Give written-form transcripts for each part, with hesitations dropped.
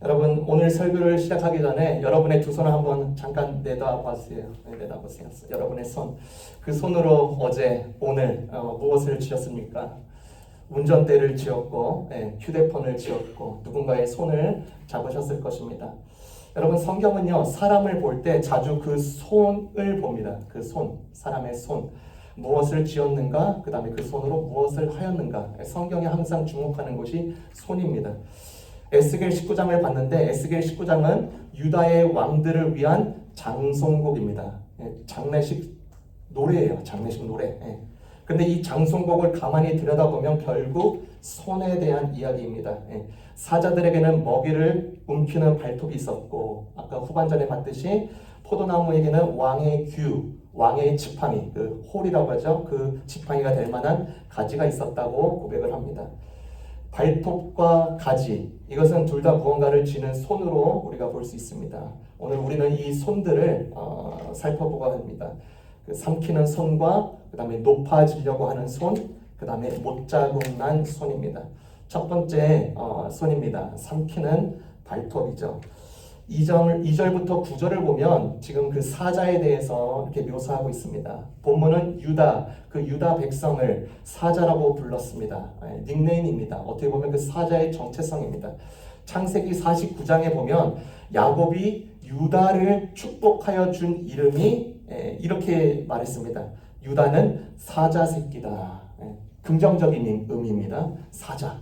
여러분 오늘 설교를 시작하기 전에 여러분의 두 손을 한번 잠깐 내다보세요. 내다보세요. 여러분의 손. 그 손으로 어제 오늘 무엇을 쥐었습니까? 운전대를 쥐었고 휴대폰을 쥐었고 누군가의 손을 잡으셨을 것입니다. 여러분 성경은요 사람을 볼 때 자주 그 손을 봅니다. 그 손, 사람의 손. 무엇을 쥐었는가? 그 다음에 그 손으로 무엇을 하였는가? 성경이 항상 주목하는 것이 손입니다. 에스겔 19장을 봤는데 에스겔 19장은 유다의 왕들을 위한 장송곡입니다. 장례식 노래예요. 장례식 노래. 근데 이 장송곡을 가만히 들여다보면 결국 손에 대한 이야기입니다. 사자들에게는 먹이를 움키는 발톱이 있었고 아까 후반전에 봤듯이 포도나무에게는 왕의 규, 왕의 지팡이, 그 홀이라고 하죠. 그 지팡이가 될 만한 가지가 있었다고 고백을 합니다. 발톱과 가지, 이것은 둘 다 무언가를 쥐는 손으로 우리가 볼 수 있습니다. 오늘 우리는 이 손들을 살펴보고 합니다. 그 삼키는 손과 그 다음에 높아지려고 하는 손, 그 다음에 못자국난 손입니다. 첫 번째 손입니다. 삼키는 발톱이죠. 2절부터 9절을 보면 지금 그 사자에 대해서 이렇게 묘사하고 있습니다. 본문은 그 유다 백성을 사자라고 불렀습니다. 닉네임입니다. 어떻게 보면 그 사자의 정체성입니다. 창세기 49장에 보면 야곱이 유다를 축복하여 준 이름이 이렇게 말했습니다. 유다는 사자 새끼다. 긍정적인 의미입니다. 사자.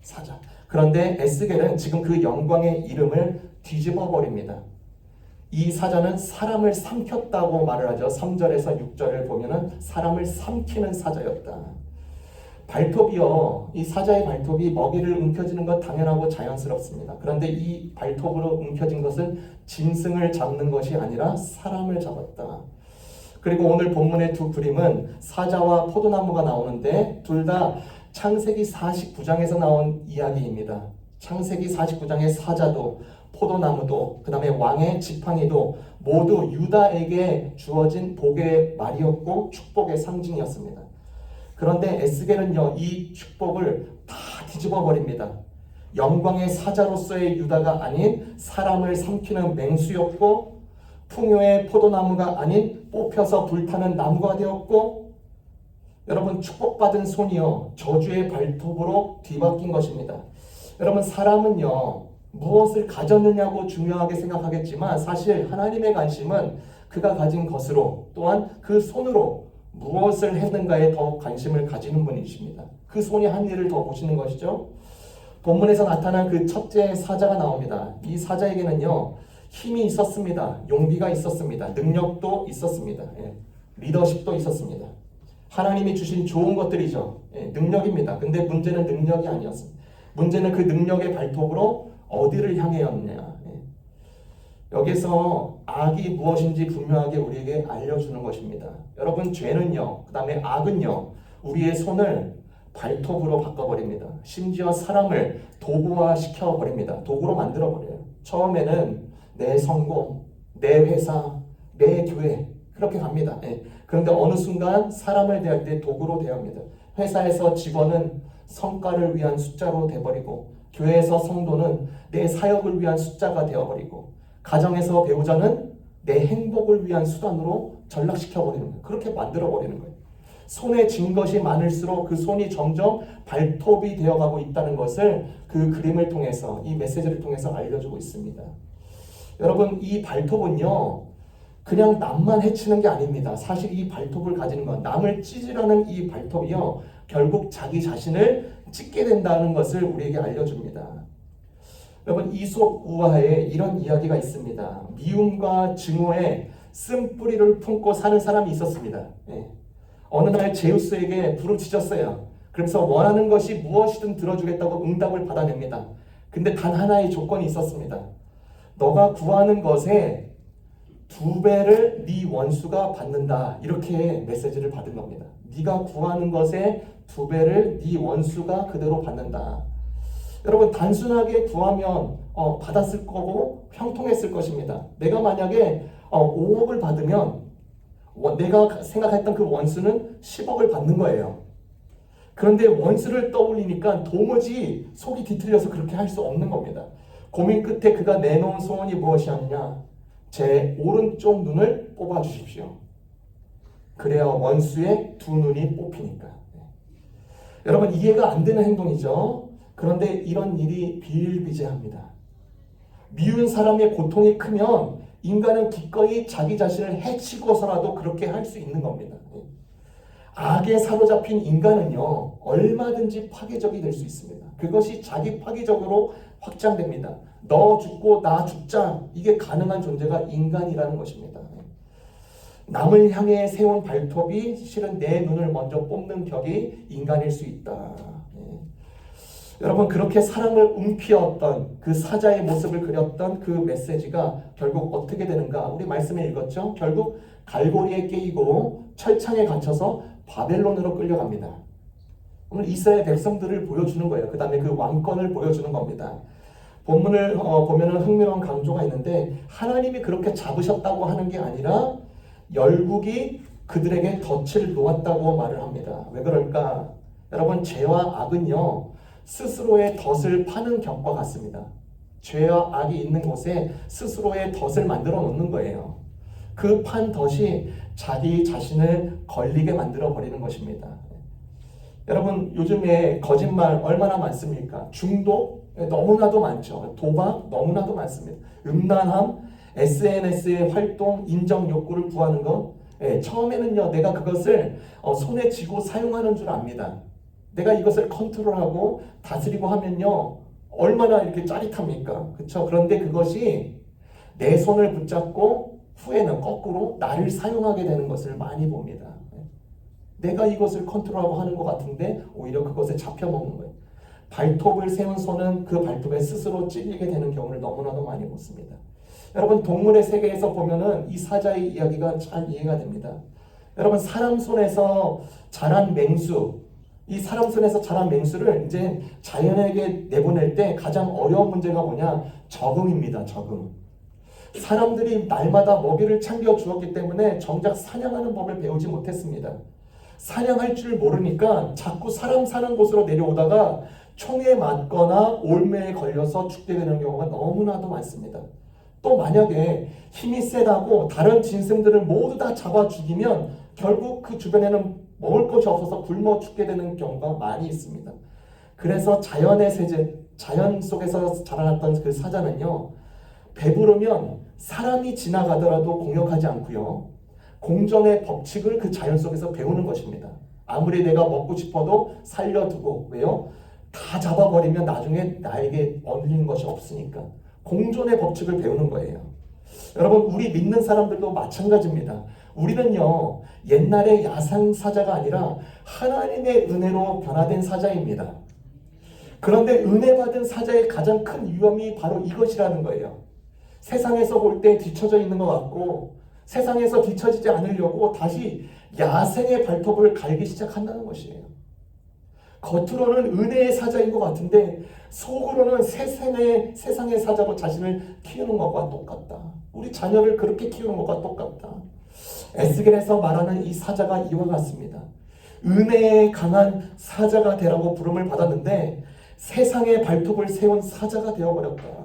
사자. 그런데 에스겔은 지금 그 영광의 이름을 뒤집어 버립니다. 이 사자는 사람을 삼켰다고 말을 하죠. 3절에서 6절을 보면은 사람을 삼키는 사자였다. 발톱이요. 이 사자의 발톱이 먹이를 움켜쥐는 것 당연하고 자연스럽습니다. 그런데 이 발톱으로 움켜진 것은 짐승을 잡는 것이 아니라 사람을 잡았다. 그리고 오늘 본문의 두 그림은 사자와 포도나무가 나오는데 둘 다 창세기 49장에서 나온 이야기입니다. 창세기 49장의 사자도 포도나무도 그 다음에 왕의 지팡이도 모두 유다에게 주어진 복의 말이었고 축복의 상징이었습니다. 그런데 에스겔은요 이 축복을 다 뒤집어 버립니다. 영광의 사자로서의 유다가 아닌 사람을 삼키는 맹수였고 풍요의 포도나무가 아닌 뽑혀서 불타는 나무가 되었고 여러분 축복받은 손이요 저주의 발톱으로 뒤바뀐 것입니다. 여러분 사람은요 무엇을 가졌느냐고 중요하게 생각하겠지만 사실 하나님의 관심은 그가 가진 것으로 또한 그 손으로 무엇을 했는가에 더 관심을 가지는 분이십니다. 그 손이 한 일을 더 보시는 것이죠. 본문에서 나타난 그 첫째 사자가 나옵니다. 이 사자에게는요 힘이 있었습니다. 용기가 있었습니다. 능력도 있었습니다. 리더십도 있었습니다. 하나님이 주신 좋은 것들이죠. 능력입니다. 근데 문제는 능력이 아니었습니다. 문제는 그 능력의 발톱으로 어디를 향해였느냐. 여기서 악이 무엇인지 분명하게 우리에게 알려주는 것입니다. 여러분 죄는요, 그 다음에 악은요, 우리의 손을 발톱으로 바꿔버립니다. 심지어 사람을 도구화 시켜버립니다. 도구로 만들어버려요. 처음에는 내 성공, 내 회사, 내 교회 그렇게 갑니다. 그런데 어느 순간 사람을 대할 때 도구로 대합니다. 회사에서 직원은 성과를 위한 숫자로 돼버리고 교회에서 성도는 내 사역을 위한 숫자가 되어버리고 가정에서 배우자는 내 행복을 위한 수단으로 전락시켜버리는 거예요. 그렇게 만들어버리는 거예요. 손에 쥔 것이 많을수록 그 손이 점점 발톱이 되어가고 있다는 것을 그 그림을 통해서 이 메시지를 통해서 알려주고 있습니다. 여러분 이 발톱은요 그냥 남만 해치는 게 아닙니다. 사실 이 발톱을 가지는 건 남을 찢으려는 이 발톱이요 결국 자기 자신을 찢게 된다는 것을 우리에게 알려줍니다. 여러분 이솝 우화에 이런 이야기가 있습니다. 미움과 증오에 쓴뿌리를 품고 사는 사람이 있었습니다. 어느 날 제우스에게 부르짖었어요. 그래서 원하는 것이 무엇이든 들어주겠다고 응답을 받아냅니다. 근데 단 하나의 조건이 있었습니다. 너가 구하는 것에 2배를 네 원수가 받는다. 이렇게 메시지를 받은 겁니다. 네가 구하는 것에 2배를 네 원수가 그대로 받는다. 여러분 단순하게 구하면 받았을 거고 형통했을 것입니다. 내가 만약에 5억을 받으면 내가 생각했던 그 원수는 10억을 받는 거예요. 그런데 원수를 떠올리니까 도무지 속이 뒤틀려서 그렇게 할 수 없는 겁니다. 고민 끝에 그가 내놓은 소원이 무엇이었냐? 제 오른쪽 눈을 뽑아주십시오. 그래야 원수의 두 눈이 뽑히니까. 여러분, 이해가 안 되는 행동이죠. 그런데 이런 일이 비일비재합니다. 미운 사람의 고통이 크면 인간은 기꺼이 자기 자신을 해치고서라도 그렇게 할 수 있는 겁니다. 악에 사로잡힌 인간은요, 얼마든지 파괴적이 될 수 있습니다. 그것이 자기 파괴적으로 확장됩니다. 너 죽고 나 죽자, 이게 가능한 존재가 인간이라는 것입니다. 남을 향해 세운 발톱이 실은 내 눈을 먼저 뽑는 격이 인간일 수 있다. 여러분, 그렇게 사랑을 움피었던 그 사자의 모습을 그렸던 그 메시지가 결국 어떻게 되는가? 우리 말씀에 읽었죠? 결국 갈고리에 깨이고 철창에 갇혀서 바벨론으로 끌려갑니다. 오늘 이스라엘 백성들을 보여주는 거예요. 그 다음에 그 왕권을 보여주는 겁니다. 본문을 보면은 흥미로운 강조가 있는데, 하나님이 그렇게 잡으셨다고 하는 게 아니라 열국이 그들에게 덫을 놓았다고 말을 합니다. 왜 그럴까? 여러분, 죄와 악은요, 스스로의 덫을 파는 격과 같습니다. 죄와 악이 있는 곳에 스스로의 덫을 만들어 놓는 거예요. 그 판 덫이 자기 자신을 걸리게 만들어 버리는 것입니다. 여러분, 요즘에 거짓말 얼마나 많습니까? 중독 너무나도 많죠. 도박 너무나도 많습니다. 음란함, SNS의 활동, 인정 욕구를 구하는 것. 처음에는요, 내가 그것을 손에 쥐고 사용하는 줄 압니다. 내가 이것을 컨트롤하고 다스리고 하면요, 얼마나 이렇게 짜릿합니까? 그렇죠? 그런데 그것이 내 손을 붙잡고 후에는 거꾸로 나를 사용하게 되는 것을 많이 봅니다. 내가 이것을 컨트롤하고 하는 것 같은데 오히려 그것에 잡혀먹는 거예요. 발톱을 세운 손은 그 발톱에 스스로 찔리게 되는 경우를 너무나도 많이 보습니다. 여러분, 동물의 세계에서 보면은 이 사자의 이야기가 잘 이해가 됩니다. 여러분, 사람 손에서 자란 맹수, 이 사람 손에서 자란 맹수를 이제 자연에게 내보낼 때 가장 어려운 문제가 뭐냐? 적응입니다. 적응. 사람들이 날마다 먹이를 챙겨 주었기 때문에 정작 사냥하는 법을 배우지 못했습니다. 사냥할 줄 모르니까 자꾸 사람 사는 곳으로 내려오다가 총에 맞거나 올매에 걸려서 죽게 되는 경우가 너무나도 많습니다. 또 만약에 힘이 세다고 다른 짐승들을 모두 다 잡아 죽이면 결국 그 주변에는 먹을 것이 없어서 굶어 죽게 되는 경우가 많이 있습니다. 그래서 자연 속에서 자라났던 그 사자는요, 배부르면 사람이 지나가더라도 공격하지 않고요, 공존의 법칙을 그 자연 속에서 배우는 것입니다. 아무리 내가 먹고 싶어도 살려두고, 왜요? 다 잡아버리면 나중에 나에게 얻는 것이 없으니까 공존의 법칙을 배우는 거예요. 여러분, 우리 믿는 사람들도 마찬가지입니다. 우리는요, 옛날의 야생 사자가 아니라 하나님의 은혜로 변화된 사자입니다. 그런데 은혜 받은 사자의 가장 큰 위험이 바로 이것이라는 거예요. 세상에서 볼 때 뒤처져 있는 것 같고, 세상에서 뒤처지지 않으려고 다시 야생의 발톱을 갈기 시작한다는 것이에요. 겉으로는 은혜의 사자인 것 같은데 속으로는 세상의 사자로 자신을 키우는 것과 똑같다. 우리 자녀를 그렇게 키우는 것과 똑같다. 에스겔에서 말하는 이 사자가 이와 같습니다. 은혜에 강한 사자가 되라고 부름을 받았는데 세상의 발톱을 세운 사자가 되어버렸다.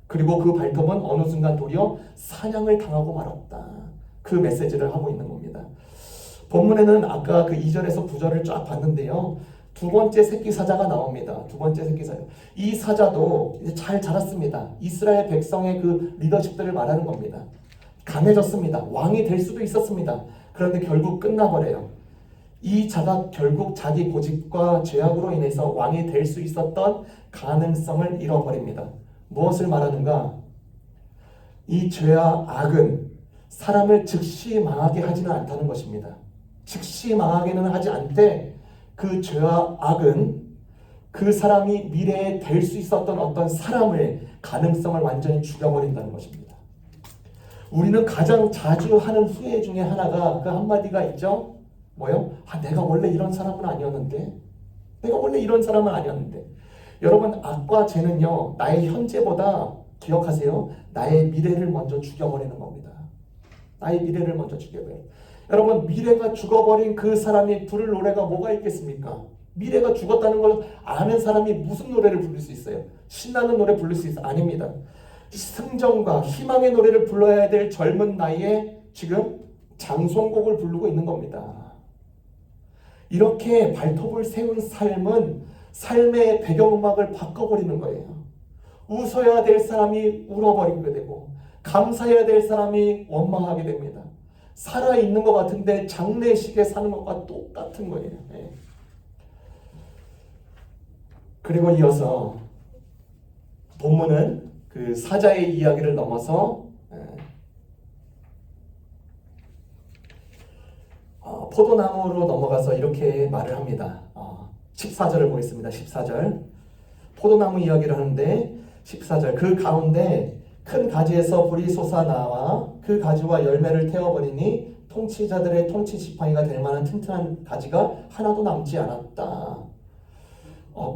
그리고 그 발톱은 어느 순간 도리어 사냥을 당하고 말았다. 그 메시지를 하고 있는 겁니다. 본문에는 아까 그 2절에서 9절을 쫙 봤는데요, 두 번째 새끼 사자가 나옵니다. 두 번째 새끼 사자. 이 사자도 이제 잘 자랐습니다. 이스라엘 백성의 그 리더십들을 말하는 겁니다. 강해졌습니다. 왕이 될 수도 있었습니다. 그런데 결국 끝나버려요. 이 자가 결국 자기 고집과 죄악으로 인해서 왕이 될 수 있었던 가능성을 잃어버립니다. 무엇을 말하는가? 이 죄와 악은 사람을 즉시 망하게 하지는 않다는 것입니다. 즉시 망하게는 하지 않되 그 죄와 악은 그 사람이 미래에 될 수 있었던 어떤 사람의 가능성을 완전히 죽여버린다는 것입니다. 우리는 가장 자주 하는 후회 중에 하나가 그 한마디가 있죠. 뭐요? 내가 원래 이런 사람은 아니었는데. 내가 원래 이런 사람은 아니었는데. 여러분, 악과 죄는요, 나의 현재보다 기억하세요. 나의 미래를 먼저 죽여버리는 겁니다. 나의 미래를 먼저 죽여버려요. 여러분, 미래가 죽어버린 그 사람이 부를 노래가 뭐가 있겠습니까? 미래가 죽었다는 걸 아는 사람이 무슨 노래를 부를 수 있어요? 신나는 노래 부를 수 있어? 아닙니다. 승전과 희망의 노래를 불러야 될 젊은 나이에 지금 장송곡을 부르고 있는 겁니다. 이렇게 발톱을 세운 삶은 삶의 배경음악을 바꿔버리는 거예요. 웃어야 될 사람이 울어버리게 되고 감사해야 될 사람이 원망하게 됩니다. 살아있는 것 같은데 장례식에 사는 것과 똑같은 거예요. 네. 그리고 이어서 본문은 그 사자의 이야기를 넘어서 포도나무로 넘어가서 이렇게 말을 합니다. 14절을 보겠습니다. 14절 포도나무 이야기를 하는데 14절 그 가운데 큰 가지에서 불이 솟아나와 그 가지와 열매를 태워버리니 통치자들의 통치 지팡이가 될 만한 튼튼한 가지가 하나도 남지 않았다.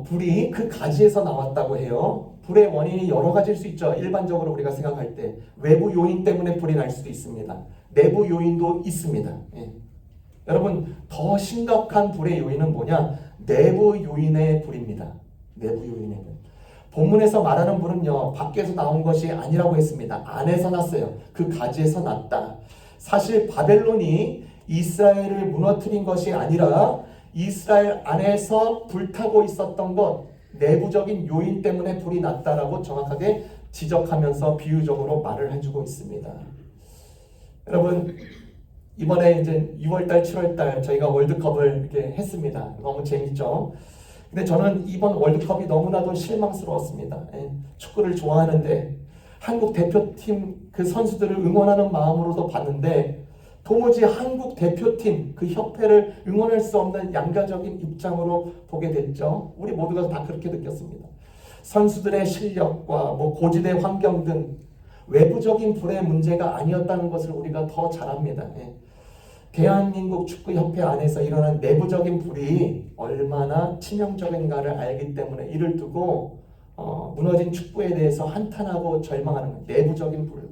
불이 그 가지에서 나왔다고 해요. 불의 원인이 여러 가지일 수 있죠. 일반적으로 우리가 생각할 때 외부 요인 때문에 불이 날 수도 있습니다. 내부 요인도 있습니다. 예. 여러분 더 심각한 불의 요인은 뭐냐? 내부 요인의 불입니다. 내부 요인의 불. 본문에서 말하는 불은요, 밖에서 나온 것이 아니라고 했습니다. 안에서 났어요. 그 가지에서 났다. 사실 바벨론이 이스라엘을 무너뜨린 것이 아니라 이스라엘 안에서 불타고 있었던 것, 내부적인 요인 때문에 불이 났다라고 정확하게 지적하면서 비유적으로 말을 해주고 있습니다. 여러분, 이번에 이제 6월달, 7월달 저희가 월드컵을 이렇게 했습니다. 너무 재밌죠? 근데 저는 이번 월드컵이 너무나도 실망스러웠습니다. 축구를 좋아하는데 한국 대표팀 그 선수들을 응원하는 마음으로도 봤는데 도무지 한국 대표팀 그 협회를 응원할 수 없는 양가적인 입장으로 보게 됐죠. 우리 모두가 다 그렇게 느꼈습니다. 선수들의 실력과 고지대 환경 등 외부적인 불의 문제가 아니었다는 것을 우리가 더 잘 압니다. 대한민국 축구협회 안에서 일어난 내부적인 불이 얼마나 치명적인가를 알기 때문에 이를 두고 무너진 축구에 대해서 한탄하고 절망하는 거예요. 내부적인 불.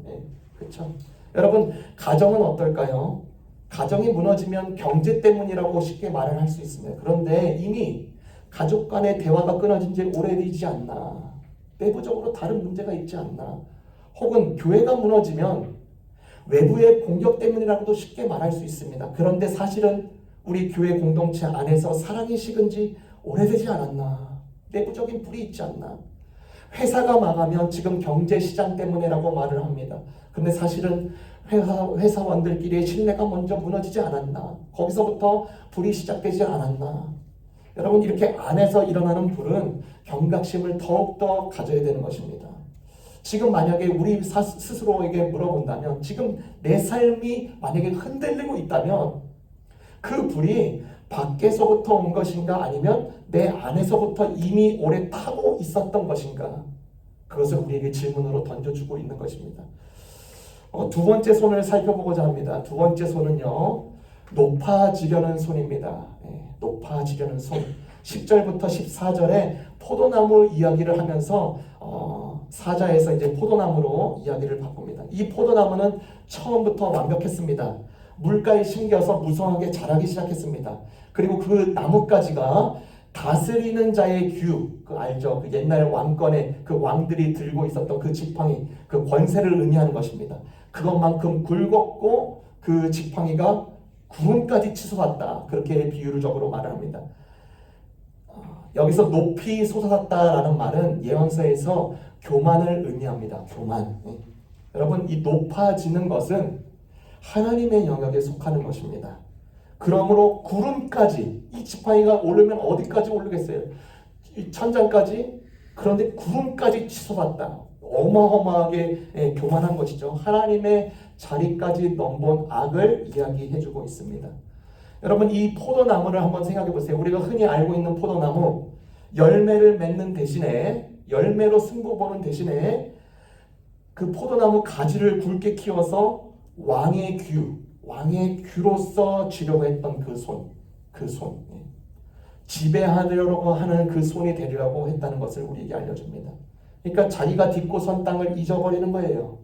그렇죠? 여러분 가정은 어떨까요? 가정이 무너지면 경제 때문이라고 쉽게 말을 할 수 있습니다. 그런데 이미 가족 간의 대화가 끊어진 지 오래되지 않나? 내부적으로 다른 문제가 있지 않나? 혹은 교회가 무너지면 외부의 공격 때문이라고도 쉽게 말할 수 있습니다. 그런데 사실은 우리 교회 공동체 안에서 사랑이 식은 지 오래되지 않았나? 내부적인 불이 있지 않나? 회사가 망하면 지금 경제 시장 때문이라고 말을 합니다. 근데 사실은 회사원들끼리의 신뢰가 먼저 무너지지 않았나? 거기서부터 불이 시작되지 않았나? 여러분 이렇게 안에서 일어나는 불은 경각심을 더욱더 가져야 되는 것입니다. 지금 만약에 우리 스스로에게 물어본다면 지금 내 삶이 만약에 흔들리고 있다면 그 불이 밖에서부터 온 것인가 아니면 내 안에서부터 이미 오래 타고 있었던 것인가? 그것을 우리에게 질문으로 던져주고 있는 것입니다. 두 번째 손을 살펴보고자 합니다. 두 번째 손은요, 높아지려는 손입니다. 높아지려는 손. 10절부터 14절에 포도나무 이야기를 하면서 사자에서 이제 포도나무로 이야기를 바꿉니다. 이 포도나무는 처음부터 완벽했습니다. 물가에 심겨서 무성하게 자라기 시작했습니다. 그리고 그 나뭇가지가 다스리는 자의 규, 그 알죠? 그 옛날 왕권의 그 왕들이 들고 있었던 그 지팡이, 그 권세를 의미하는 것입니다. 그것만큼 굵었고 그 지팡이가 구름까지 치솟았다. 그렇게 비유적으로 말을 합니다. 여기서 높이 솟았다라는 말은 예언서에서 교만을 의미합니다. 교만. 여러분 이 높아지는 것은 하나님의 영역에 속하는 것입니다. 그러므로 구름까지 이 지팡이가 오르면 어디까지 오르겠어요? 이 천장까지? 그런데 구름까지 치솟았다. 어마어마하게 교만한 것이죠. 하나님의 자리까지 넘본 악을 이야기해주고 있습니다. 여러분 이 포도나무를 한번 생각해 보세요. 우리가 흔히 알고 있는 포도나무 열매를 맺는 대신에 열매로 승부 보는 대신에 그 포도나무 가지를 굵게 키워서 왕의 규로서 쥐려고 했던 그 손. 지배하려고 하는 그 손이 되려고 했다는 것을 우리에게 알려줍니다. 그러니까 자기가 딛고 선 땅을 잊어버리는 거예요.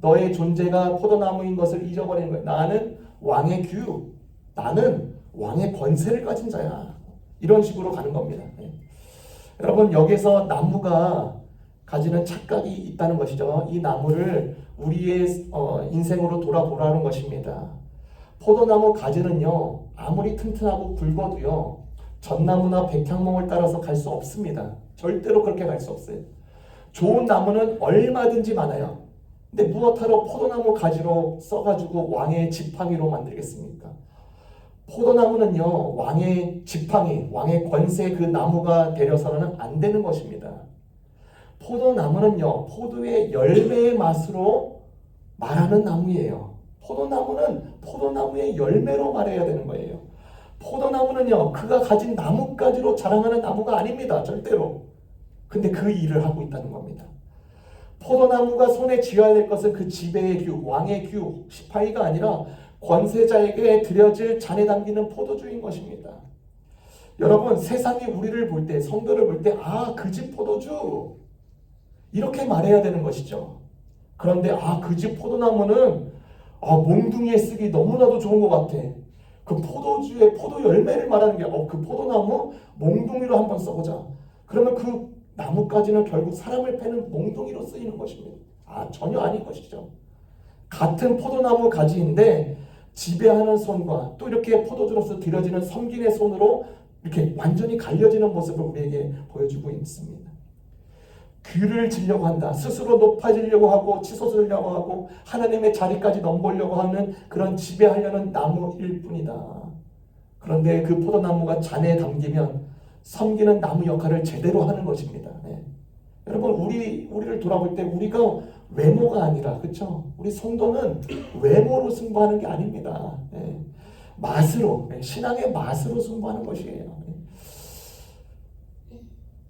너의 존재가 포도나무인 것을 잊어버리는 거예요. 나는 왕의 규, 나는 왕의 권세를 가진 자야. 이런 식으로 가는 겁니다. 여러분 여기서 나무가 가지는 착각이 있다는 것이죠. 이 나무를 우리의 인생으로 돌아보라는 것입니다. 포도나무 가지는요, 아무리 튼튼하고 굵어도요, 전나무나 백향목을 따라서 갈 수 없습니다. 절대로 그렇게 갈 수 없어요. 좋은 나무는 얼마든지 많아요. 근데 무엇하러 포도나무 가지로 써가지고 왕의 지팡이로 만들겠습니까? 포도나무는요, 왕의 지팡이, 왕의 권세 그 나무가 되려서는 안 되는 것입니다. 포도나무는요, 포도의 열매의 맛으로 말하는 나무예요. 포도나무는 포도나무의 열매로 말해야 되는 거예요. 포도나무는요, 그가 가진 나뭇가지로 자랑하는 나무가 아닙니다. 절대로. 근데 그 일을 하고 있다는 겁니다. 포도나무가 손에 쥐어야 될 것은 그 지배의 규, 왕의 규, 시파이가 아니라 권세자에게 드려질 잔에 담기는 포도주인 것입니다. 여러분, 세상이 우리를 볼 때, 성도를 볼 때, 그 집 포도주, 이렇게 말해야 되는 것이죠. 그런데 그 집 포도나무는 몽둥이에 쓰기 너무나도 좋은 것 같아. 그 포도주의 포도 열매를 말하는 게 그 포도나무 몽둥이로 한번 써보자. 그러면 그 나무까지는 결국 사람을 패는 몽둥이로 쓰이는 것입니다. 전혀 아닌 것이죠. 같은 포도나무 가지인데 지배하는 손과 또 이렇게 포도주로서 들여지는 섬김의 손으로 이렇게 완전히 갈려지는 모습을 우리에게 보여주고 있습니다. 귀를 지려고 한다. 스스로 높아지려고 하고 치솟으려고 하고 하나님의 자리까지 넘보려고 하는 그런 지배하려는 나무일 뿐이다. 그런데 그 포도나무가 잔에 담기면 섬기는 나무 역할을 제대로 하는 것입니다. 네. 여러분, 우리를 돌아볼 때 우리가 외모가 아니라, 그렇죠? 우리 성도는 외모로 승부하는 게 아닙니다. 네. 맛으로, 신앙의 맛으로 승부하는 것이에요.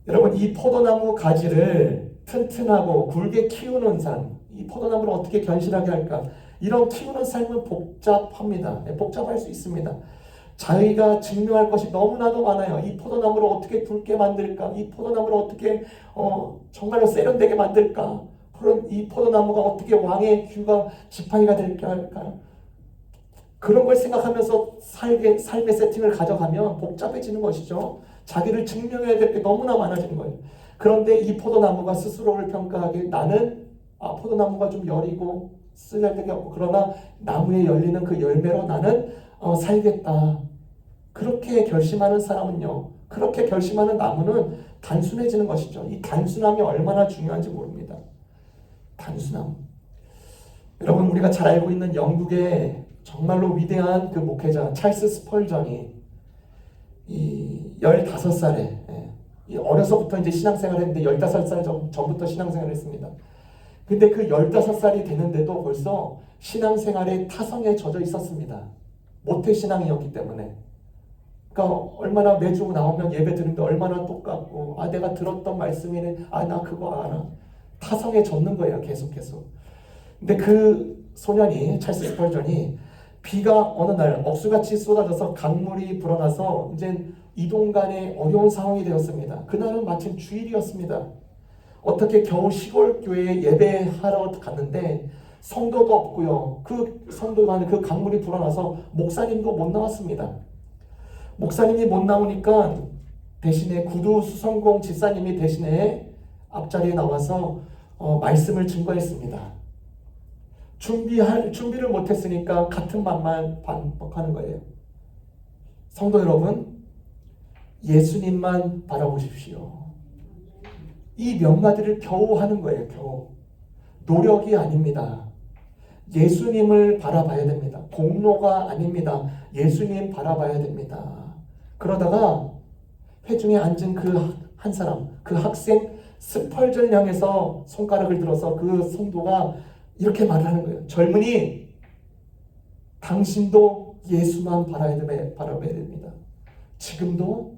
여러분, 이 포도나무 가지를 튼튼하고 굵게 키우는 삶, 이 포도나무를 어떻게 견실하게 할까? 이런 키우는 삶은 복잡합니다. 복잡할 수 있습니다. 자기가 증명할 것이 너무나도 많아요. 이 포도나무를 어떻게 굵게 만들까? 이 포도나무를 어떻게 정말로 세련되게 만들까? 이 포도나무가 어떻게 왕의 규가 지팡이가 될까 할까? 그런 걸 생각하면서 삶의 세팅을 가져가면 복잡해지는 것이죠. 자기를 증명해야 될 게 너무나 많아지는 거예요. 그런데 이 포도나무가 스스로를 평가하기에 나는 포도나무가 좀 여리고 쓸데기 없고 그러나 나무에 열리는 그 열매로 나는 살겠다. 그렇게 결심하는 사람은요, 그렇게 결심하는 나무는 단순해지는 것이죠. 이 단순함이 얼마나 중요한지 모릅니다. 단순함. 여러분, 우리가 잘 알고 있는 영국의 정말로 위대한 그 목회자 찰스 스펄전이 이 15살에 어려서부터 이제 신앙생활을 했는데 15살 전부터 신앙생활을 했습니다. 근데 그 15살이 되는데도 벌써 신앙생활에 타성에 젖어 있었습니다. 모태신앙이었기 때문에. 그러니까 얼마나 매주 나오면 예배 드리는데 얼마나 똑같고 내가 들었던 말씀이네. 나 그거 알아. 타성에 젖는 거예요. 계속. 근데 그 소년이 찰스 스펄전이 비가 어느 날 억수같이 쏟아져서 강물이 불어나서 이제 이동 간에 어려운 상황이 되었습니다. 그날은 마침 주일이었습니다. 어떻게 겨우 시골 교회에 예배하러 갔는데 성도도 없고요. 그 성도 안에 그 강물이 불어나서 목사님도 못 나왔습니다. 목사님이 못 나오니까 대신에 구두 수성공 집사님이 대신에 앞자리에 나와서 말씀을 증거했습니다. 준비를 못했으니까 같은 말만 반복하는 거예요. 성도 여러분, 예수님만 바라보십시오. 이 몇 마디를 겨우 하는 거예요. 겨우. 노력이 아닙니다. 예수님을 바라봐야 됩니다. 공로가 아닙니다. 예수님 바라봐야 됩니다. 그러다가 회중에 앉은 그 한 사람, 그 학생 스펄전을 향해서 손가락을 들어서 그 성도가 이렇게 말하는 거예요. 젊은이, 당신도 예수만 바라봐야 됩니다. 지금도,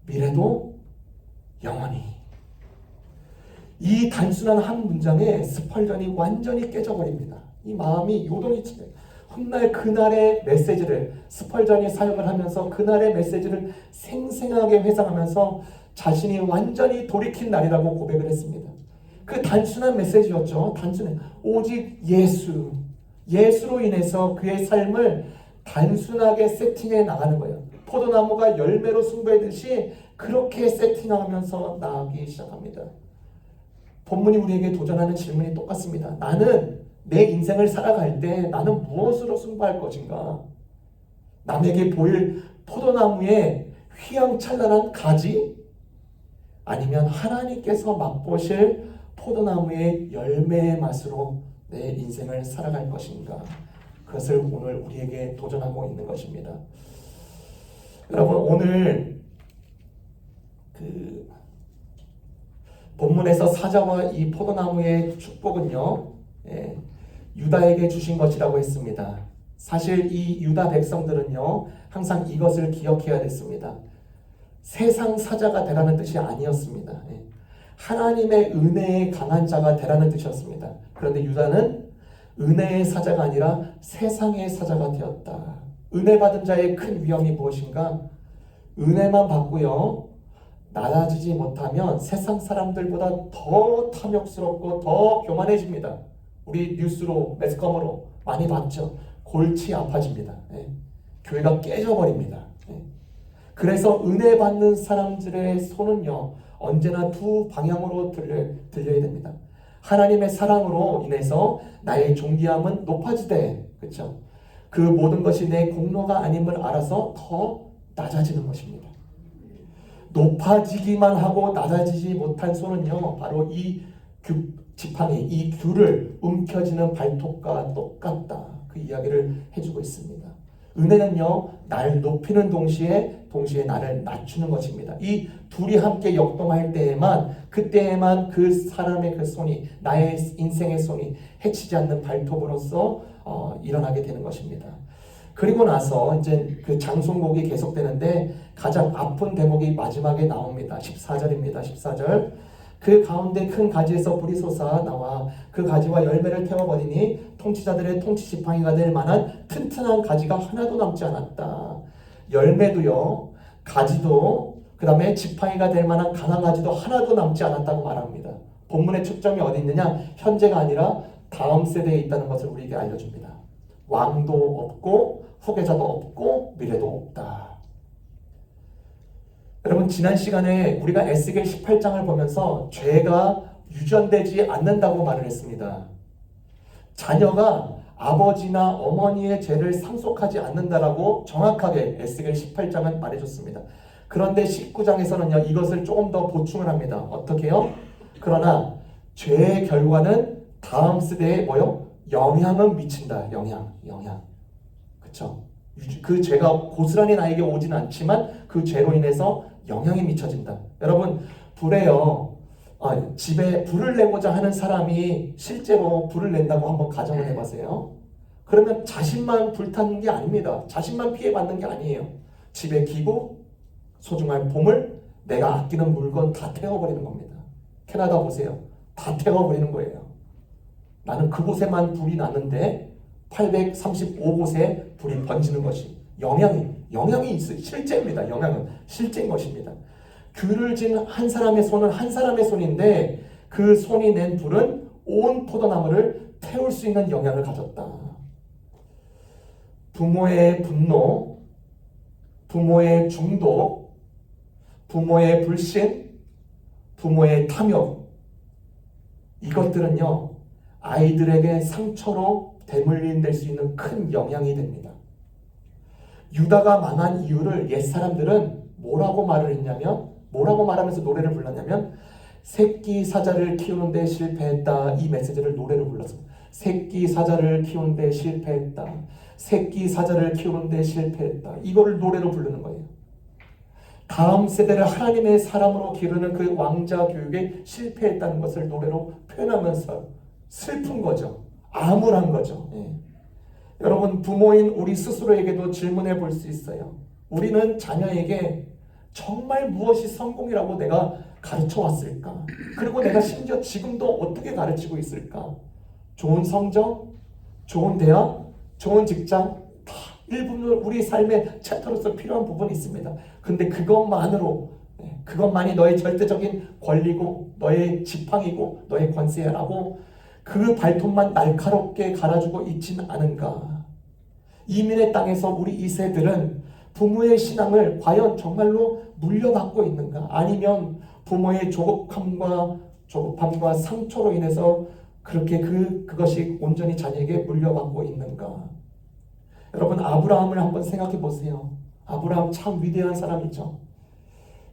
미래도, 영원히. 이 단순한 한 문장에 스펄전이 완전히 깨져버립니다. 이 마음이 요동이 치네. 훗날 그날의 메시지를 스펄전이 사역을 하면서 그날의 메시지를 생생하게 회상하면서 자신이 완전히 돌이킨 날이라고 고백을 했습니다. 그 단순한 메시지였죠. 단순해. 오직 예수로 인해서 그의 삶을 단순하게 세팅해 나가는 거예요. 포도나무가 열매로 승부하듯이 그렇게 세팅하면서 나아가기 시작합니다. 본문이 우리에게 도전하는 질문이 똑같습니다. 나는 내 인생을 살아갈 때 나는 무엇으로 승부할 것인가? 남에게 보일 포도나무의 휘황찬란한 가지? 아니면 하나님께서 맛보실 포도나무의 열매의 맛으로 내 인생을 살아갈 것인가? 그것을 오늘 우리에게 도전하고 있는 것입니다. 여러분, 오늘 본문에서 사자와 이 포도나무의 축복은요, 유다에게 주신 것이라고 했습니다. 사실 이 유다 백성들은요, 항상 이것을 기억해야 됐습니다. 세상 사자가 되라는 뜻이 아니었습니다. 하나님의 은혜에 강한 자가 되라는 뜻이었습니다. 그런데 유다는 은혜의 사자가 아니라 세상의 사자가 되었다. 은혜 받은 자의 큰 위험이 무엇인가? 은혜만 받고요, 낮아지지 못하면 세상 사람들보다 더 탐욕스럽고 더 교만해집니다. 우리 뉴스로, 매스컴으로 많이 봤죠. 골치 아파집니다. 교회가 깨져버립니다. 그래서 은혜 받는 사람들의 손은요, 언제나 두 방향으로 들려야 됩니다. 하나님의 사랑으로 인해서 나의 존귀함은 높아지되, 그렇죠? 그 모든 것이 내 공로가 아님을 알아서 더 낮아지는 것입니다. 높아지기만 하고 낮아지지 못한 손은요, 바로 이 지팡이, 이 귤을 움켜쥐는 발톱과 똑같다. 그 이야기를 해주고 있습니다. 은혜는요, 날 높이는 동시에 나를 낮추는 것입니다. 이 둘이 함께 역동할 때에만, 그때에만 그 사람의 그 손이, 나의 인생의 손이 해치지 않는 발톱으로서 일어나게 되는 것입니다. 그리고 나서 이제 그 장송곡이 계속되는데 가장 아픈 대목이 마지막에 나옵니다. 14절입니다. 14절. 그 가운데 큰 가지에서 불이 솟아 나와 그 가지와 열매를 태워버리니 통치자들의 통치 지팡이가 될 만한 튼튼한 가지가 하나도 남지 않았다. 열매도요, 가지도, 그 다음에 지팡이가 될 만한 강한 가지도 하나도 남지 않았다고 말합니다. 본문의 초점이 어디 있느냐? 현재가 아니라 다음 세대에 있다는 것을 우리에게 알려줍니다. 왕도 없고 후계자도 없고 미래도 없다. 여러분, 지난 시간에 우리가 에스겔 18장을 보면서 죄가 유전되지 않는다고 말을 했습니다. 자녀가 아버지나 어머니의 죄를 상속하지 않는다라고 정확하게 에스겔 18장은 말해줬습니다. 그런데 19장에서는요, 이것을 조금 더 보충을 합니다. 어떻게요? 그러나 죄의 결과는 다음 세대에 영향은 미친다. 영향. 그쵸? 그 죄가 고스란히 나에게 오지는 않지만 그 죄로 인해서 영향이 미쳐진다. 여러분, 집에 불을 내고자 하는 사람이 실제로 불을 낸다고 한번 가정을 해보세요. 그러면 자신만 불타는 게 아닙니다. 자신만 피해받는 게 아니에요. 집에 기구, 소중한 보물, 내가 아끼는 물건 다 태워버리는 겁니다. 캐나다 보세요. 다 태워버리는 거예요. 나는 그곳에만 불이 났는데 835곳에 불이 번지는 것이 영향이 있어요. 실제입니다. 영향은 실제인 것입니다. 귤을 진 한 사람의 손은 한 사람의 손인데 그 손이 낸 불은 온 포도나무를 태울 수 있는 영향을 가졌다. 부모의 분노, 부모의 중독, 부모의 불신, 부모의 탐욕, 이것들은요, 아이들에게 상처로 대물림될 수 있는 큰 영향이 됩니다. 유다가 망한 이유를 옛사람들은 뭐라고 말하면서 노래를 불렀냐면 새끼 사자를 키우는데 실패했다. 이 메시지를 노래로 불렀습니다. 새끼 사자를 키우는데 실패했다. 새끼 사자를 키우는데 실패했다. 이거를 노래로 부르는 거예요. 다음 세대를 하나님의 사람으로 기르는 그 왕자 교육에 실패했다는 것을 노래로 표현하면서 슬픈 거죠. 암울한 거죠. 여러분, 부모인 우리 스스로에게도 질문해 볼 수 있어요. 우리는 자녀에게 정말 무엇이 성공이라고 내가 가르쳐 왔을까? 그리고 내가 심지어 지금도 어떻게 가르치고 있을까? 좋은 성적, 좋은 대학, 좋은 직장, 다 일부는 우리 삶의 챕터로서 필요한 부분이 있습니다. 근데 그것만이 너의 절대적인 권리고 너의 지팡이고 너의 권세라고 그 발톱만 날카롭게 갈아주고 있진 않은가? 이민의 땅에서 우리 2세들은 부모의 신앙을 과연 정말로 물려받고 있는가? 아니면 부모의 조급함과 조급함과 상처로 인해서 그렇게 그것이 온전히 자녀에게 물려받고 있는가? 여러분, 아브라함을 한번 생각해 보세요. 아브라함 참 위대한 사람이죠.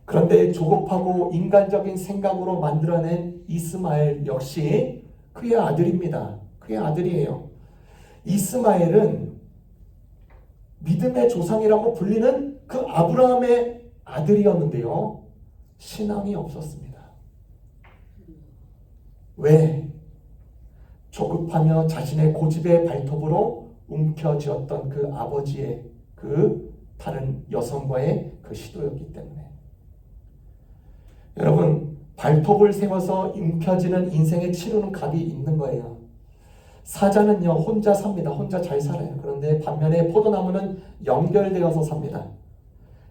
그런데 조급하고 인간적인 생각으로 만들어낸 이스마엘 역시 그의 아들입니다. 그의 아들이에요. 이스마엘은 믿음의 조상이라고 불리는 그 아브라함의 아들이었는데요. 신앙이 없었습니다. 왜? 조급하며 자신의 고집의 발톱으로 움켜쥐었던 그 아버지의 그 다른 여성과의 그 시도였기 때문에. 여러분, 발톱을 세워서 움켜쥐는 인생에 치르는 값이 있는 거예요. 사자는요, 혼자 삽니다. 혼자 잘 살아요. 그런데 반면에 포도나무는 연결되어서 삽니다.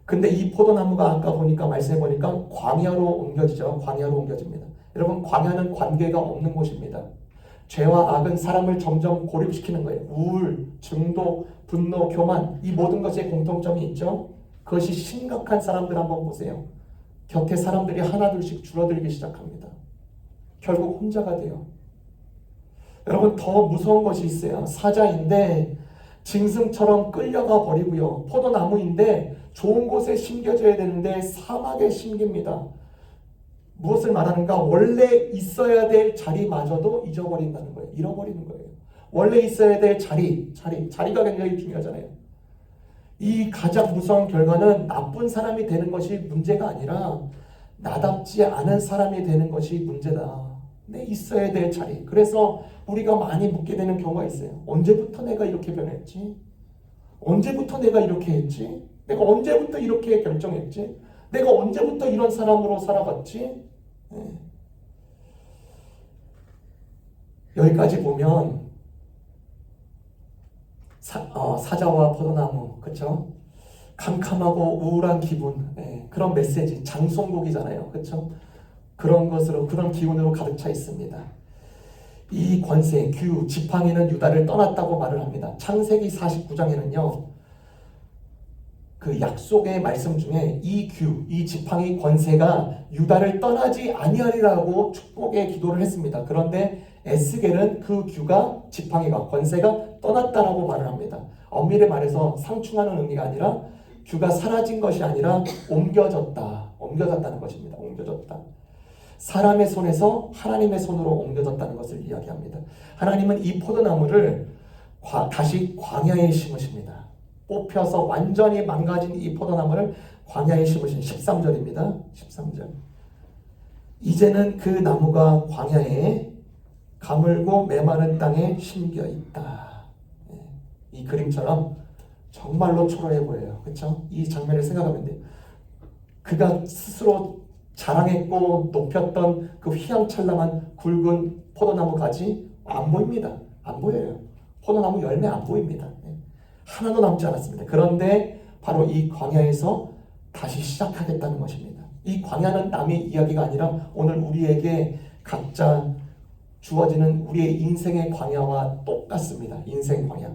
근데 이 포도나무가 아까 보니까 말씀해 보니까 광야로 옮겨지죠. 광야로 옮겨집니다. 여러분, 광야는 관계가 없는 곳입니다. 죄와 악은 사람을 점점 고립시키는 거예요. 우울, 중독, 분노, 교만, 이 모든 것에 공통점이 있죠. 그것이 심각한 사람들 한번 보세요. 곁에 사람들이 하나둘씩 줄어들기 시작합니다. 결국 혼자가 돼요. 여러분, 더 무서운 것이 있어요. 사자인데 짐승처럼 끌려가 버리고요. 포도나무인데 좋은 곳에 심겨져야 되는데 사막에 심깁니다. 무엇을 말하는가? 원래 있어야 될 자리마저도 잊어버린다는 거예요. 잃어버리는 거예요. 원래 있어야 될 자리가 굉장히 중요하잖아요. 이 가장 무서운 결과는 나쁜 사람이 되는 것이 문제가 아니라 나답지 않은 사람이 되는 것이 문제다. 내 있어야 될 자리. 그래서 우리가 많이 묻게 되는 경우가 있어요. 언제부터 내가 이렇게 변했지? 언제부터 내가 이렇게 했지? 내가 언제부터 이렇게 결정했지? 내가 언제부터 이런 사람으로 살아갔지? 네. 여기까지 보면 사자와 포도나무, 그렇죠? 캄캄하고 우울한 기분, 네. 그런 메시지, 장송곡이잖아요, 그렇죠? 그런 것으로, 그런 기운으로 가득 차 있습니다. 이 권세, 지팡이는 유다를 떠났다고 말을 합니다. 창세기 49장에는요, 그 약속의 말씀 중에 이 지팡이 권세가 유다를 떠나지 아니하리라고 축복의 기도를 했습니다. 그런데 에스겔은 그 지팡이가 권세가 떠났다라고 말을 합니다. 엄밀히 말해서 상충하는 의미가 아니라 규가 사라진 것이 아니라 옮겨졌다는 것입니다. 옮겨졌다. 사람의 손에서 하나님의 손으로 옮겨졌다는 것을 이야기합니다. 하나님은 이 포도나무를 다시 광야에 심으십니다. 뽑혀서 완전히 망가진 이 포도나무를 광야에 심으신 13절입니다. 13절. 이제는 그 나무가 광야에 가물고 메마른 땅에 심겨 있다. 이 그림처럼 정말로 초라해 보여요. 그렇죠? 이 장면을 생각하면 돼요. 그가 스스로 자랑했고 높였던 그 휘황찬란한 굵은 포도나무 가지 안 보입니다. 안 보여요. 포도나무 열매 안 보입니다. 하나도 남지 않았습니다. 그런데 바로 이 광야에서 다시 시작하겠다는 것입니다. 이 광야는 남의 이야기가 아니라 오늘 우리에게 각자 주어지는 우리의 인생의 광야와 똑같습니다. 인생 광야.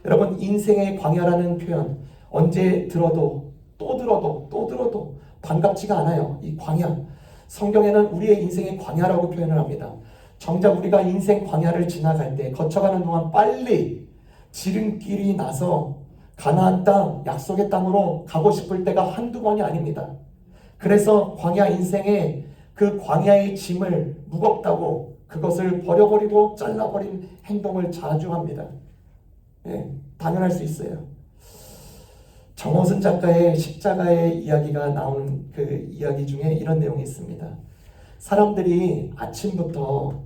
여러분, 인생의 광야라는 표현 언제 들어도 또 들어도 반갑지가 않아요. 이 광야. 성경에는 우리의 인생의 광야라고 표현을 합니다. 정작 우리가 인생 광야를 지나갈 때 거쳐가는 동안 빨리 지름길이 나서 가나안 땅, 약속의 땅으로 가고 싶을 때가 한두 번이 아닙니다. 그래서 광야 인생의 그 광야의 짐을 무겁다고 그것을 버려버리고 잘라버린 행동을 자주 합니다. 당연할 수 있어요. 정호승 작가의 십자가의 이야기가 나온 그 이야기 중에 이런 내용이 있습니다. 사람들이 아침부터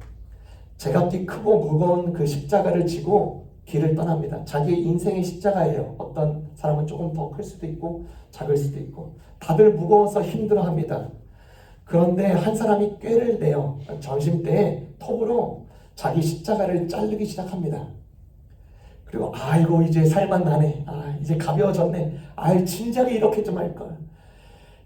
제각기 크고 무거운 그 십자가를 지고 길을 떠납니다. 자기의 인생의 십자가예요. 어떤 사람은 조금 더 클 수도 있고 작을 수도 있고 다들 무거워서 힘들어합니다. 그런데 한 사람이 꾀를 내요. 점심때에 톱으로 자기 십자가를 자르기 시작합니다. 그리고 아이고 이제 살만 나네. 이제 가벼워졌네. 진작에 이렇게 좀 할걸.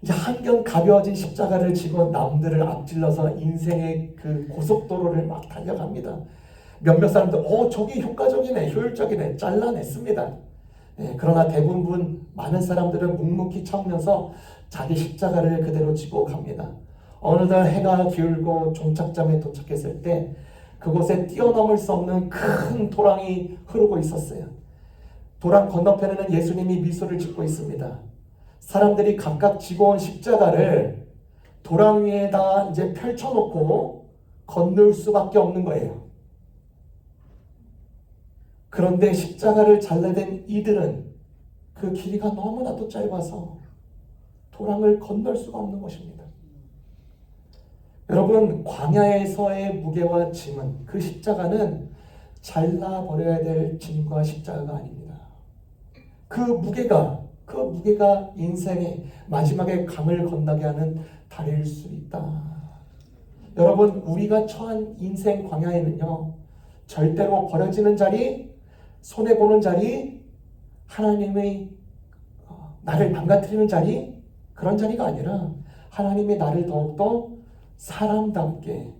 이제 한결 가벼워진 십자가를 지고 남들을 앞질러서 인생의 그 고속도로를 막 달려갑니다. 몇몇 사람들 저게 효과적이네, 효율적이네, 잘라냈습니다. 그러나 대부분 많은 사람들은 묵묵히 참으면서 자기 십자가를 그대로 지고 갑니다. 어느덧 해가 기울고 종착점에 도착했을 때 그곳에 뛰어넘을 수 없는 큰 도랑이 흐르고 있었어요. 도랑 건너편에는 예수님이 미소를 짓고 있습니다. 사람들이 각각 지고 온 십자가를 도랑 위에다 이제 펼쳐놓고 건널 수밖에 없는 거예요. 그런데 십자가를 잘라댄 이들은 그 길이가 너무나도 짧아서 도랑을 건널 수가 없는 것입니다. 여러분, 광야에서의 무게와 짐은, 그 십자가는 잘라버려야 될 짐과 십자가가 아닙니다. 그 무게가 인생의 마지막에 강을 건너게 하는 다리일 수 있다. 여러분, 우리가 처한 인생 광야에는요, 절대로 버려지는 자리, 손해보는 자리, 하나님의 나를 망가뜨리는 자리, 그런 자리가 아니라 하나님이 나를 더욱더 사람답게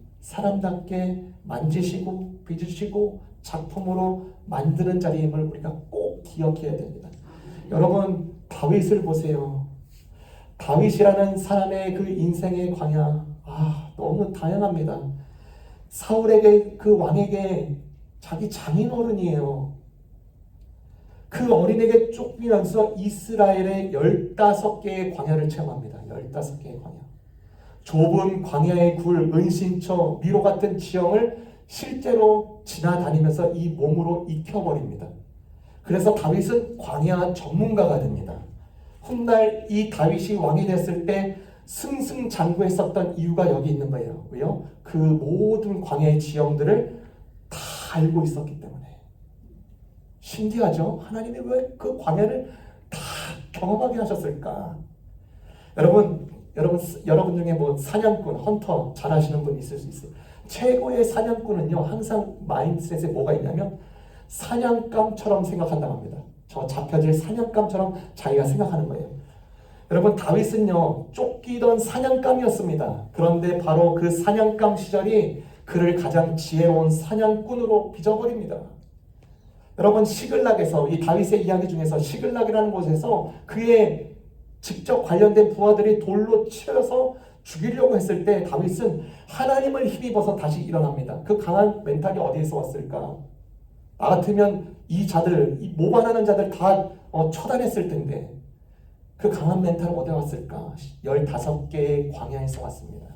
만지시고 빚으시고 작품으로 만드는 자리임을 우리가 꼭 기억해야 됩니다. 여러분, 다윗을 보세요. 다윗이라는 사람의 그 인생의 광야, 너무 다양합니다. 사울에게, 그 왕에게 자기 장인어른이에요. 그 어린에게 쫓기면서 이스라엘의 15개의 광야를 체험합니다. 15개의 광야. 좁은 광야의 굴, 은신처, 미로 같은 지형을 실제로 지나다니면서 이 몸으로 익혀버립니다. 그래서 다윗은 광야 전문가가 됩니다. 훗날 이 다윗이 왕이 됐을 때 승승장구했었던 이유가 여기 있는 거예요. 왜요? 그 모든 광야의 지형들을 다 알고 있었기 때문에. 신기하죠? 하나님이 왜 그 광야를 다 경험하게 하셨을까? 여러분 중에 뭐 사냥꾼, 헌터 잘 하시는 분 있을 수 있어요. 최고의 사냥꾼은요, 항상 마인드셋에 뭐가 있냐면 사냥감처럼 생각한다고 합니다. 저 잡혀질 사냥감처럼 자기가 생각하는 거예요. 여러분, 다윗은요, 쫓기던 사냥감이었습니다. 그런데 바로 그 사냥감 시절이 그를 가장 지혜로운 사냥꾼으로 빚어버립니다. 여러분, 시글락에서, 이 다윗의 이야기 중에서 시글락이라는 곳에서 그의 직접 관련된 부하들이 돌로 치려서 죽이려고 했을 때 다윗은 하나님을 힘입어서 다시 일어납니다. 그 강한 멘탈이 어디에서 왔을까? 나 같으면 이 자들, 이 모반하는 자들 다 처단했을 텐데 그 강한 멘탈은 어디에 왔을까? 15개의 광야에서 왔습니다.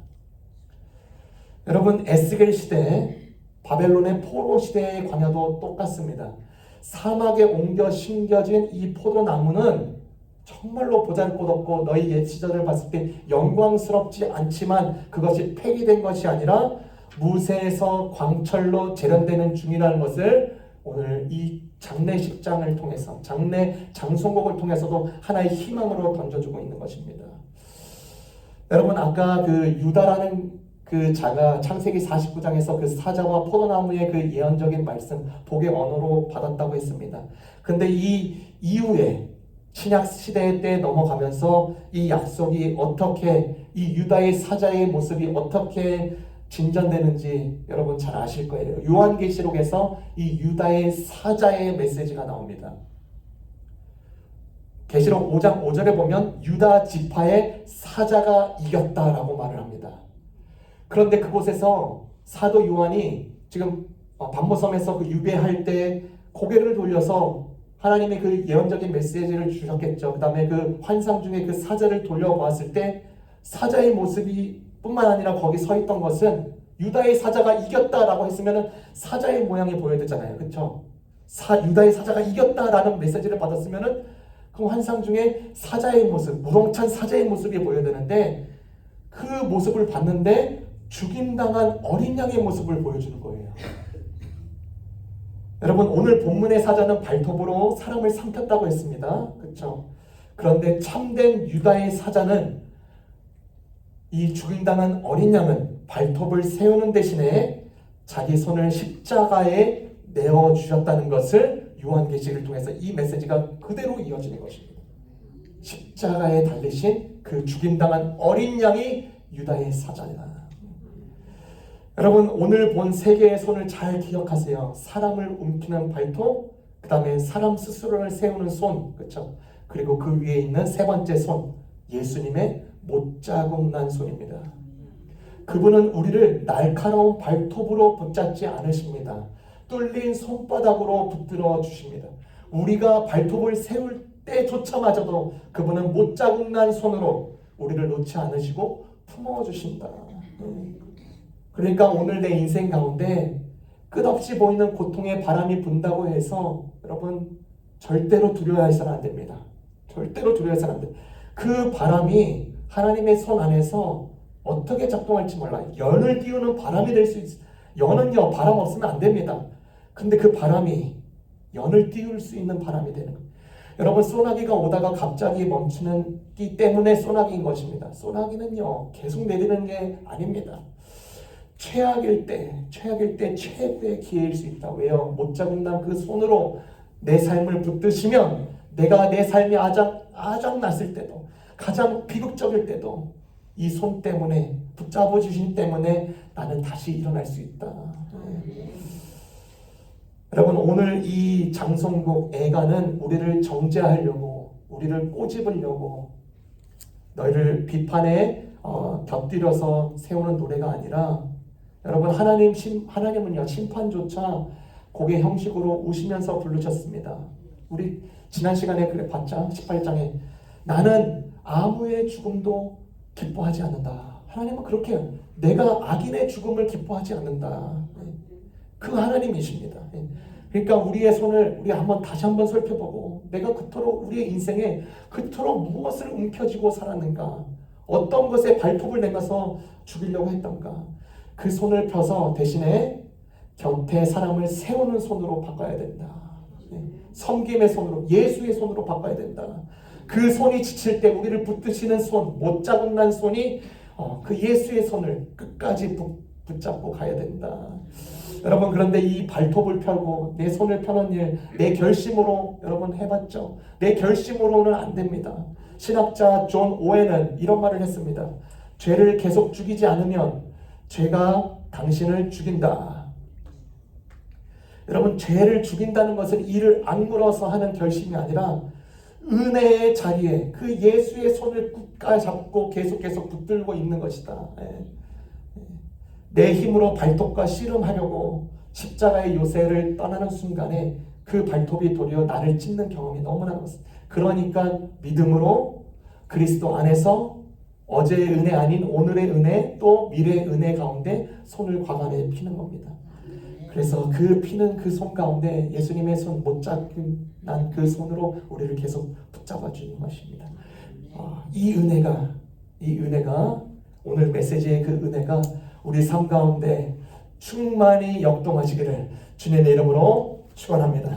여러분, 에스겔 시대, 바벨론의 포로 시대의 광야도 똑같습니다. 사막에 옮겨 심겨진 이 포도나무는 정말로 보잘것없고 너희 옛 시절을 봤을 때 영광스럽지 않지만 그것이 폐기된 것이 아니라 무쇠에서 광철로 재련되는 중이라는 것을 오늘 이 장례식장을 통해서, 장례 장송곡을 통해서도 하나의 희망으로 던져주고 있는 것입니다. 여러분, 아까 그 유다라는 그 자가 창세기 49장에서 그 사자와 포도나무의 그 예언적인 말씀, 복의 언어로 받았다고 했습니다. 근데 이 이후에 신약 시대 때 넘어가면서 이 약속이 어떻게, 이 유다의 사자의 모습이 어떻게 진전되는지 여러분 잘 아실 거예요. 요한계시록에서 이 유다의 사자의 메시지가 나옵니다. 계시록 5장 5절에 보면 유다 지파의 사자가 이겼다라고 말을 합니다. 그런데 그곳에서 사도 요한이 지금 반모섬에서 그 유배할 때 고개를 돌려서 하나님의 그 예언적인 메시지를 주셨겠죠. 그 다음에 그 환상 중에 그 사자를 돌려보았을 때 사자의 모습이 뿐만 아니라 거기 서 있던 것은 유다의 사자가 이겼다라고 했으면 사자의 모양이 보여야 되잖아요. 그렇죠? 유다의 사자가 이겼다라는 메시지를 받았으면 그 환상 중에 사자의 모습, 무동찬 사자의 모습이 보여야 되는데 그 모습을 봤는데 죽임당한 어린 양의 모습을 보여주는 거예요. 여러분, 오늘 본문의 사자는 발톱으로 사람을 삼켰다고 했습니다. 그렇죠? 그런데 참된 유다의 사자는, 이 죽임당한 어린 양은 발톱을 세우는 대신에 자기 손을 십자가에 내어주셨다는 것을 요한계시를 통해서 이 메시지가 그대로 이어지는 것입니다. 십자가에 달리신 그 죽임당한 어린 양이 유다의 사자다. 여러분, 오늘 본 세 개의 손을 잘 기억하세요. 사람을 움키는 발톱, 그 다음에 사람 스스로를 세우는 손, 그렇죠? 그리고 그 위에 있는 세 번째 손, 예수님의 못자국 난 손입니다. 그분은 우리를 날카로운 발톱으로 붙잡지 않으십니다. 뚫린 손바닥으로 붙들어 주십니다. 우리가 발톱을 세울 때조차마저도 그분은 못자국난 손으로 우리를 놓지 않으시고 품어주신다. 그러니까 오늘 내 인생 가운데 끝없이 보이는 고통의 바람이 분다고 해서 여러분 절대로 두려워해서는 안 됩니다. 절대로 두려워해서는 안 됩니다. 그 바람이 하나님의 손 안에서 어떻게 작동할지 몰라요. 연을 띄우는 바람이 될 수 있어요. 연은요, 바람 없으면 안 됩니다. 근데 그 바람이 연을 띄울 수 있는 바람이 되는 거예요. 여러분, 소나기가 오다가 갑자기 멈추는 기 때문에 소나기인 것입니다. 소나기는요, 계속 내리는 게 아닙니다. 최악일 때 최고의 기회일 수 있다. 왜요? 못자국난 그 손으로 내 삶을 붙드시면 내가 내 삶이 아작났을 때도, 가장 비극적일 때도 이 손 때문에, 붙잡아 주신 때문에 나는 다시 일어날 수 있다. 여러분, 오늘 이 장송곡 애가는 우리를 정죄하려고, 우리를 꼬집으려고, 너희를 비판에 곁들여서 세우는 노래가 아니라, 여러분, 하나님은요, 심판조차 곡의 형식으로 우시면서 부르셨습니다. 우리 지난 시간에 그래 봤자 18장에 나는 아무의 죽음도 기뻐하지 않는다. 하나님은 그렇게 해요. 내가 악인의 죽음을 기뻐하지 않는다. 그 하나님이십니다. 그러니까 우리의 손을 우리 다시 한번 살펴보고, 내가 그토록 우리의 인생에 그토록 무엇을 움켜쥐고 살았는가, 어떤 것에 발톱을 내면서 죽이려고 했던가, 그 손을 펴서 대신에 곁에 사람을 세우는 손으로 바꿔야 된다. 섬김의 손으로, 예수의 손으로 바꿔야 된다. 그 손이 지칠 때 우리를 붙드시는 손, 못자국난 손이 그 예수의 손을 끝까지 붙잡고 가야 된다. 여러분, 그런데 이 발톱을 펴고 내 손을 펴는 일, 내 결심으로 여러분 해봤죠? 내 결심으로는 안 됩니다. 신학자 존 오웬은 이런 말을 했습니다. 죄를 계속 죽이지 않으면 죄가 당신을 죽인다. 여러분, 죄를 죽인다는 것은 이를 악물어서 하는 결심이 아니라 은혜의 자리에 그 예수의 손을 굳게 잡고 계속 붙들고 있는 것이다. 내 힘으로 발톱과 씨름하려고 십자가의 요새를 떠나는 순간에 그 발톱이 도리어 나를 찢는 경험이 너무나 많습니다. 그러니까 믿음으로 그리스도 안에서 어제의 은혜 아닌 오늘의 은혜, 또 미래의 은혜 가운데 손을 과감히 피는 겁니다. 그래서 그 피는 그 손 가운데 예수님의 손 못잡난 그 손으로 우리를 계속 붙잡아 주는 것입니다. 이 은혜가 오늘 메시지의 그 은혜가 우리 삶 가운데 충만히 역동하시기를 주님의 이름으로 축원합니다.